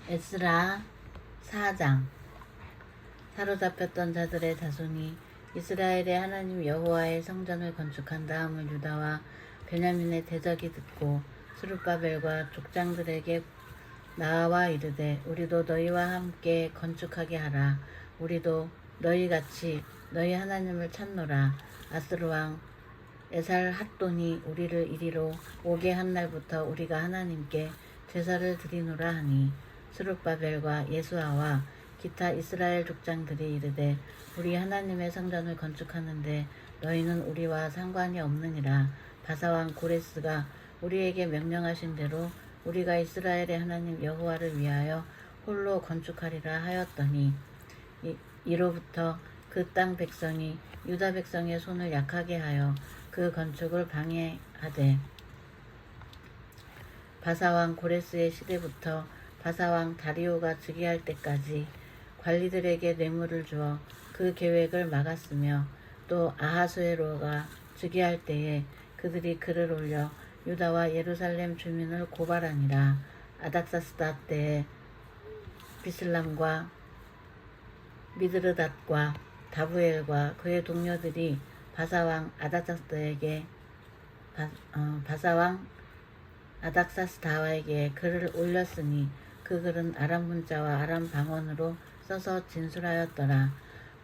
에스라 4장. 사로잡혔던 자들의 자손이 이스라엘의 하나님 여호와의 성전을 건축한 다음을 유다와 베냐민의 대적이 듣고 스룹바벨과 족장들에게 나와 이르되, 우리도 너희와 함께 건축하게 하라. 우리도 너희같이 너희 하나님을 찾노라. 아스루 왕 에살핫돈이 우리를 이리로 오게 한 날부터 우리가 하나님께 제사를 드리노라 하니, 스룹바벨과 예수아와 기타 이스라엘 족장들이 이르되, 우리 하나님의 성전을 건축하는데 너희는 우리와 상관이 없느니라. 바사왕 고레스가 우리에게 명령하신 대로 우리가 이스라엘의 하나님 여호와를 위하여 홀로 건축하리라 하였더니, 이로부터 그 땅 백성이 유다 백성의 손을 약하게 하여 그 건축을 방해하되, 바사왕 고레스의 시대부터 바사왕 다리오가 즉위할 때까지 관리들에게 뇌물을 주어 그 계획을 막았으며, 또 아하수에로가 즉위할 때에 그들이 글을 올려 유다와 예루살렘 주민을 고발하니라. 아닥사스다 때에 비슬람과 미드르닷과 다부엘과 그의 동료들이 바사왕 아닥사스다와에게 글을 올렸으니, 그 글은 아람 문자와 아람 방언으로 써서 진술하였더라.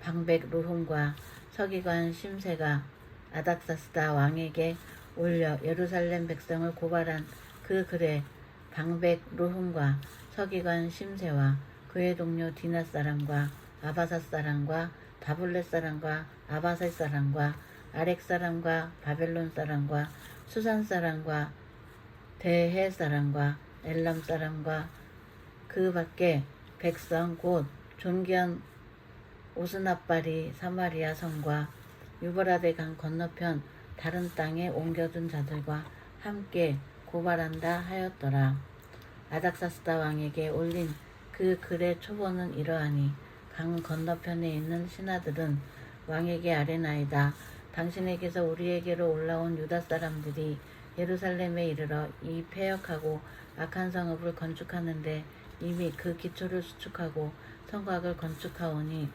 방백 루훔과 서기관 심세가 아닥사스다 왕에게 올려 예루살렘 백성을 고발한 그 글에 방백 루훔과 서기관 심세와 그의 동료 디나 사람과 아바사 사람과 다블렛 사람과 아바살 사람과 아렉 사람과 바벨론 사람과 수산 사람과 대해 사람과 엘람 사람과 그 밖에 백성 곧 존귀한 오스나발이 사마리아 성과 유브라데 강 건너편 다른 땅에 옮겨둔 자들과 함께 고발한다 하였더라. 아닥사스다 왕에게 올린 그 글의 초본은 이러하니, 강 건너편에 있는 신하들은 왕에게 아뢰나이다. 당신에게서 우리에게로 올라온 유다 사람들이 예루살렘에 이르러 이 패역하고 악한 성읍을 건축하는데 이미 그 기초를 수축하고 성곽을 건축하오니,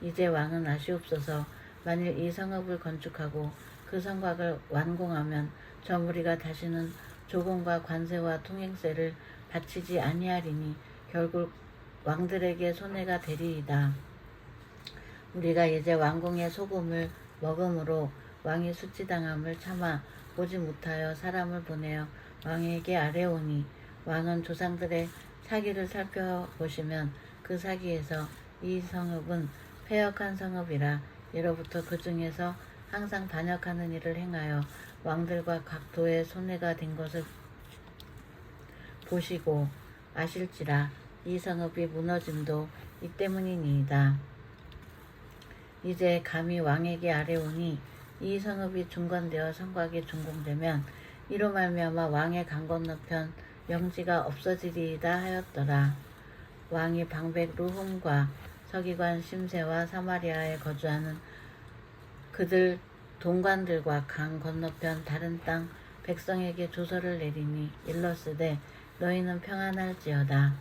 이제 왕은 아시옵소서. 만일 이 성읍을 건축하고 그 성곽을 완공하면 저 무리가 다시는 조공과 관세와 통행세를 바치지 아니하리니 결국 왕들에게 손해가 되리이다. 우리가 이제 왕궁의 소금을 먹음으로 왕이 수치당함을 참아 보지 못하여 사람을 보내어 왕에게 아뢰오니, 왕은 조상들의 사기를 살펴보시면 그 사기에서 이 성읍은 패역한 성읍이라 예로부터 그 중에서 항상 반역하는 일을 행하여 왕들과 각 도에 손해가 된 것을 보시고 아실지라. 이 성읍이 무너짐도 이 때문이니이다. 이제 감히 왕에게 아뢰오니, 이 성읍이 중건되어 성곽이 준공되면 이로 말미암아 왕의 강 건너편 영지가 없어지리이다 하였더라. 왕이 방백 루훔과 서기관 심세와 사마리아에 거주하는 그들 동관들과 강 건너편 다른 땅 백성에게 조서를 내리니, 일러스되, 너희는 평안할지어다.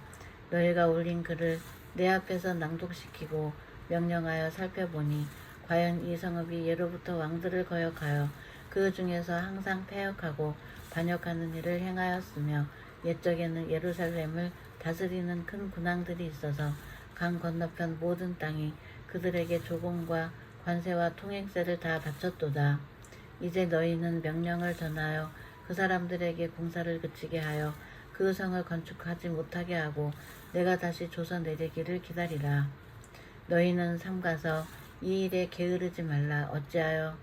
너희가 올린 글을 내 앞에서 낭독시키고 명령하여 살펴보니, 과연 이 성읍이 예로부터 왕들을 거역하여 그 중에서 항상 패역하고 반역하는 일을 행하였으며, 옛적에는 예루살렘을 다스리는 큰 군왕들이 있어서 강 건너편 모든 땅이 그들에게 조공과 관세와 통행세를 다 바쳤도다. 이제 너희는 명령을 전하여 그 사람들에게 공사를 그치게 하여 그 성을 건축하지 못하게 하고 내가 다시 조서 내리기를 기다리라. 너희는 삼가서 이 일에 게으르지 말라. 어찌하여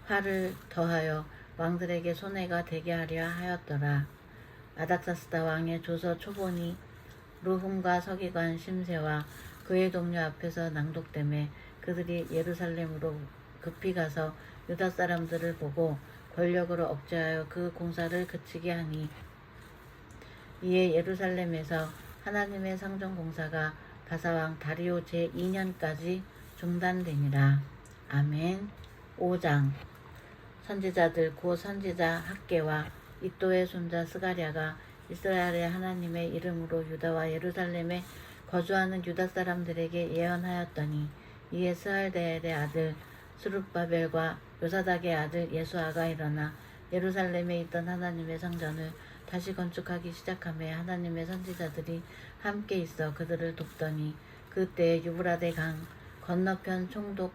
화를 더하여 왕들에게 손해가 되게 하려 하였더라. 아닥사스다 왕의 조서 초본이 루훔과 서기관 심세와 그의 동료 앞에서 낭독되매 그들이 예루살렘으로 급히 가서 유다 사람들을 보고 권력으로 억제하여 그 공사를 그치게 하니, 이에 예루살렘에서 하나님의 성전 공사가 바사왕 다리오 제2년까지 중단되니라. 아멘. 5장. 선지자들 고 선지자 학개와 이또의 손자 스가랴가 이스라엘의 하나님의 이름으로 유다와 예루살렘에 거주하는 유다 사람들에게 예언하였더니 이에 스알데엘의 아들 스룹바벨과 요사닥의 아들 예수아가 일어나 예루살렘에 있던 하나님의 성전을 다시 건축하기 시작하며 하나님의 선지자들이 함께 있어 그들을 돕더니 그때에 유브라데 강 건너편 총독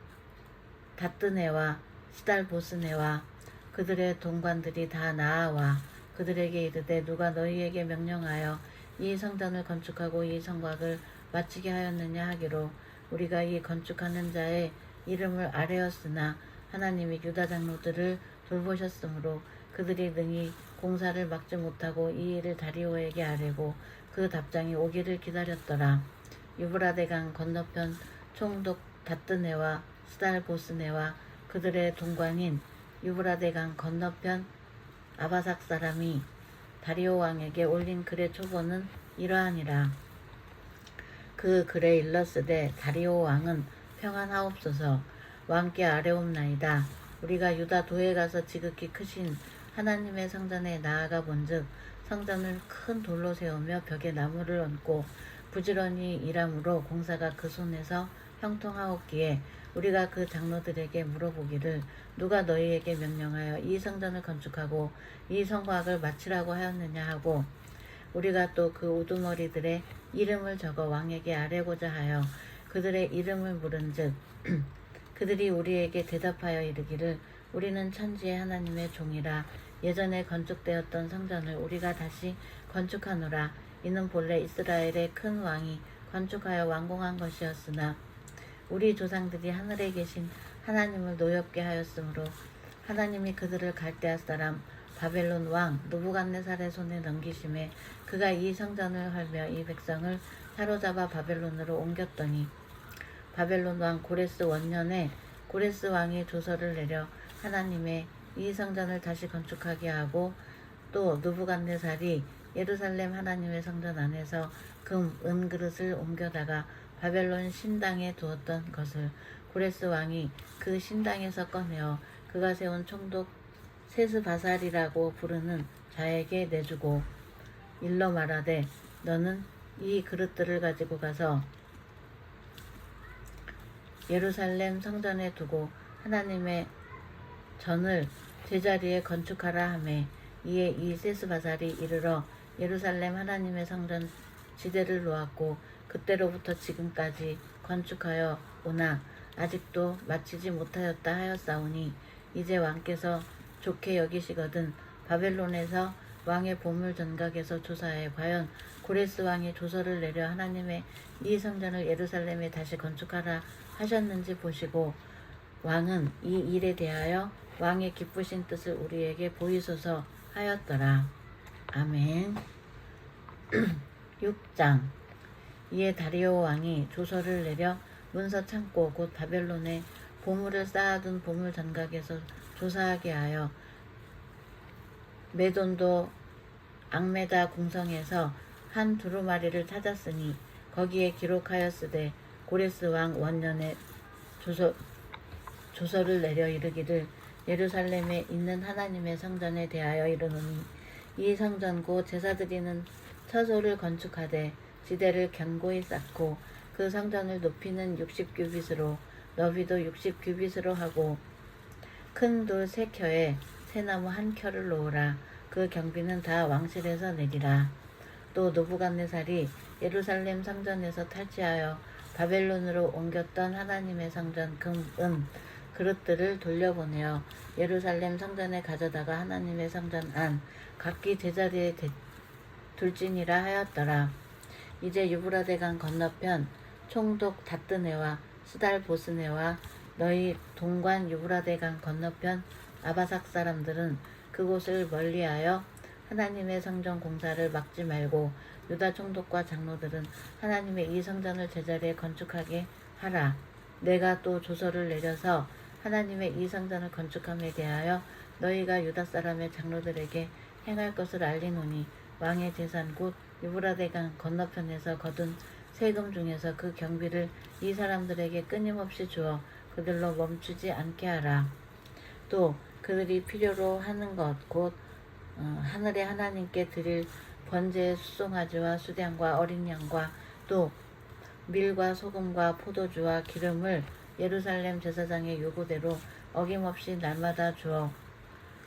다뜨네와 스달보스네와 그들의 동관들이 다 나아와 그들에게 이르되 누가 너희에게 명령하여 이 성전을 건축하고 이 성곽을 마치게 하였느냐 하기로 우리가 이 건축하는 자의 이름을 아뢰었으나 하나님이 유다 장로들을 돌보셨으므로 그들이 능히 공사를 막지 못하고 이 일을 다리오에게 아뢰고 그 답장이 오기를 기다렸더라. 유브라데강 건너편 총독 다뜨네와 스달보스네와 그들의 동관인 유브라데강 건너편 아바삭 사람이 다리오 왕에게 올린 글의 초본은 이러하니라. 그 글에 일렀으되 다리오 왕은 평안하옵소서. 왕께 아뢰옵나이다. 우리가 유다 도에 가서 지극히 크신 하나님의 성전에 나아가 본즉 성전을 큰 돌로 세우며 벽에 나무를 얹고 부지런히 일함으로 공사가 그 손에서 형통하옵기에 우리가 그 장로들에게 물어보기를 누가 너희에게 명령하여 이 성전을 건축하고 이 성곽을 마치라고 하였느냐 하고 우리가 또 그 우두머리들의 이름을 적어 왕에게 아뢰고자 하여 그들의 이름을 물은즉 그들이 우리에게 대답하여 이르기를 우리는 천지의 하나님의 종이라 예전에 건축되었던 성전을 우리가 다시 건축하노라. 이는 본래 이스라엘의 큰 왕이 건축하여 완공한 것이었으나 우리 조상들이 하늘에 계신 하나님을 노엽게 하였으므로 하나님이 그들을 갈대아 사람 바벨론 왕 느부갓네살의 손에 넘기심에 그가 이 성전을 헐며 이 백성을 사로잡아 바벨론으로 옮겼더니 바벨론 왕 고레스 원년에 고레스 왕이 조서를 내려 하나님의 이 성전을 다시 건축하게 하고 또 느부갓네살이 예루살렘 하나님의 성전 안에서 금, 은 그릇을 옮겨다가 바벨론 신당에 두었던 것을 고레스 왕이 그 신당에서 꺼내어 그가 세운 총독 세스바살이라고 부르는 자에게 내주고 일러 말하되 너는 이 그릇들을 가지고 가서 예루살렘 성전에 두고 하나님의 전을 제자리에 건축하라 하매 이에 이 세스바살이 이르러 예루살렘 하나님의 성전 지대를 놓았고 그때로부터 지금까지 건축하여 오나 아직도 마치지 못하였다 하였사오니 이제 왕께서 좋게 여기시거든 바벨론에서 왕의 보물 전각에서 조사해 과연 고레스 왕이 조서를 내려 하나님의 이 성전을 예루살렘에 다시 건축하라 하셨는지 보시고 왕은 이 일에 대하여 왕의 기쁘신 뜻을 우리에게 보이소서 하였더라. 아멘. 6장 이에 다리오 왕이 조서를 내려 문서 창고 곧 바벨론에 보물을 쌓아둔 보물 장각에서 조사하게 하여 메돈도 앙메다 궁성에서 한 두루마리를 찾았으니 거기에 기록하였으되 고레스 왕 원년에 조서를 내려 이르기를 예루살렘에 있는 하나님의 성전에 대하여 이르노니 이 성전 곧 제사드리는 처소를 건축하되 지대를 견고히 쌓고 그 성전을 높이는 60규빗으로 너비도 60규빗으로 하고 큰 돌 3켜에 새나무 1켜를 놓으라. 그 경비는 다 왕실에서 내리라. 또 느부갓네살이 예루살렘 성전에서 탈취하여 바벨론으로 옮겼던 하나님의 성전 금, 은 그릇들을 돌려보내어 예루살렘 성전에 가져다가 하나님의 성전 안 각기 제자리에 둘지니라 하였더라. 이제 유브라데강 건너편 총독 다뜨네와 스달보스네와 너희 동관 유브라데강 건너편 아바삭 사람들은 그곳을 멀리하여 하나님의 성전 공사를 막지 말고 유다 총독과 장로들은 하나님의 이 성전을 제자리에 건축하게 하라. 내가 또 조서를 내려서 하나님의 이 성전을 건축함에 대하여 너희가 유다 사람의 장로들에게 행할 것을 알리노니 왕의 재산 곧 유브라데강 건너편에서 거둔 세금 중에서 그 경비를 이 사람들에게 끊임없이 주어 그들로 멈추지 않게 하라. 또 그들이 필요로 하는 것 곧 하늘의 하나님께 드릴 번제의 숫송아지와 수량과 어린 양과 또 밀과 소금과 포도주와 기름을 예루살렘 제사장의 요구대로 어김없이 날마다 주어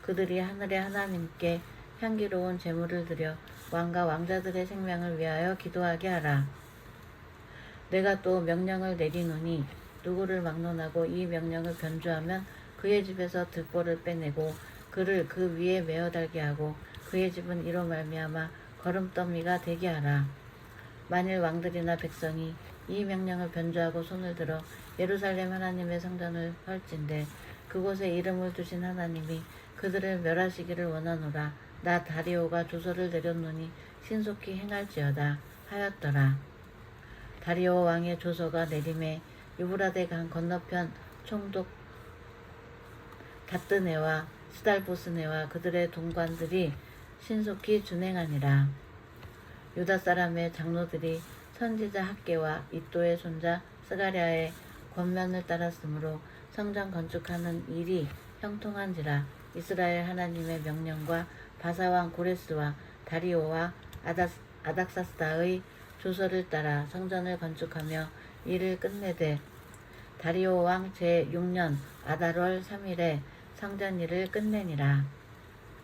그들이 하늘의 하나님께 향기로운 제물을 드려 왕과 왕자들의 생명을 위하여 기도하게 하라. 내가 또 명령을 내리노니 누구를 막론하고 이 명령을 변조하면 그의 집에서 들보를 빼내고 그를 그 위에 메어 달게 하고 그의 집은 이로 말미암아 거름더미가 되게 하라. 만일 왕들이나 백성이 이 명령을 변조하고 손을 들어 예루살렘 하나님의 성전을 헐진대 그곳에 이름을 두신 하나님이 그들을 멸하시기를 원하노라. 나 다리오가 조서를 내렸노니 신속히 행할지어다 하였더라. 다리오 왕의 조서가 내림에 유브라데 강 건너편 총독 다뜨네와 스달보스네와 그들의 동관들이 신속히 준행하니라. 유다 사람의 장로들이 선지자 학계와 이또의 손자 스가랴의 권면을 따랐으므로 성전 건축하는 일이 형통한지라. 이스라엘 하나님의 명령과 바사왕 고레스와 다리오와 아닥사스다의 조서를 따라 성전을 건축하며 이를 끝내되 다리오 왕 제6년 아달월 3일에 성전 일을 끝내니라.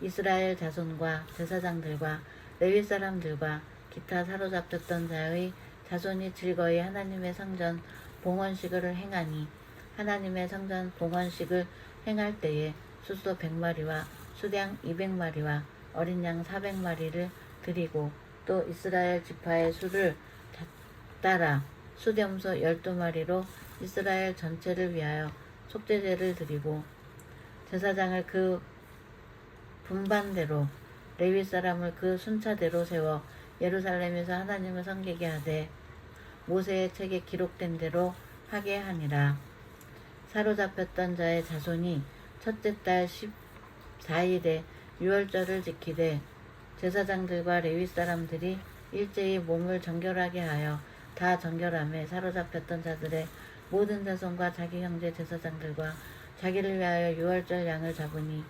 이스라엘 자손과 제사장들과 레위 사람들과 기타 사로잡혔던 자의 자손이 즐거이 하나님의 성전 봉헌식을 행하니 하나님의 성전 봉헌식을 행할 때에 수소 100마리와 수량 200마리와 어린 양 400마리를 드리고 또 이스라엘 지파의 수를 따라 수렴소 12마리로 이스라엘 전체를 위하여 속죄제를 드리고 제사장을 그 분반대로 레위 사람을 그 순차대로 세워 예루살렘에서 하나님을 섬기게 하되 모세의 책에 기록된 대로 하게 하니라. 사로잡혔던 자의 자손이 첫째 달 14일에 유월절을 지키되 제사장들과 레위 사람들이 일제히 몸을 정결하게 하여 다 정결함에 사로잡혔던 자들의 모든 자손과 자기 형제 제사장들과 자기를 위하여 유월절 양을 잡으니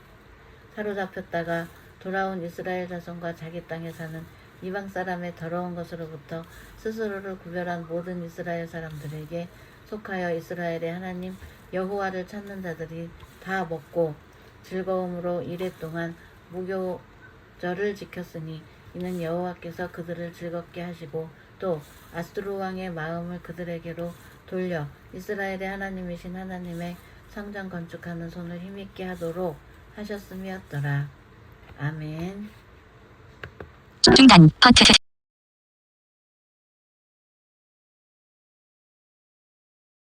사로잡혔다가 돌아온 이스라엘 자손과 자기 땅에 사는 이방 사람의 더러운 것으로부터 스스로를 구별한 모든 이스라엘 사람들에게 속하여 이스라엘의 하나님 여호와를 찾는 자들이 다 먹고 즐거움으로 이레 동안 무교절을 지켰으니 이는 여호와께서 그들을 즐겁게 하시고 또 아수르 왕의 마음을 그들에게로 돌려 이스라엘의 하나님이신 하나님의 성전 건축하는 손을 힘있게 하도록 하셨음이었더라. 아멘. 중단. 버튼.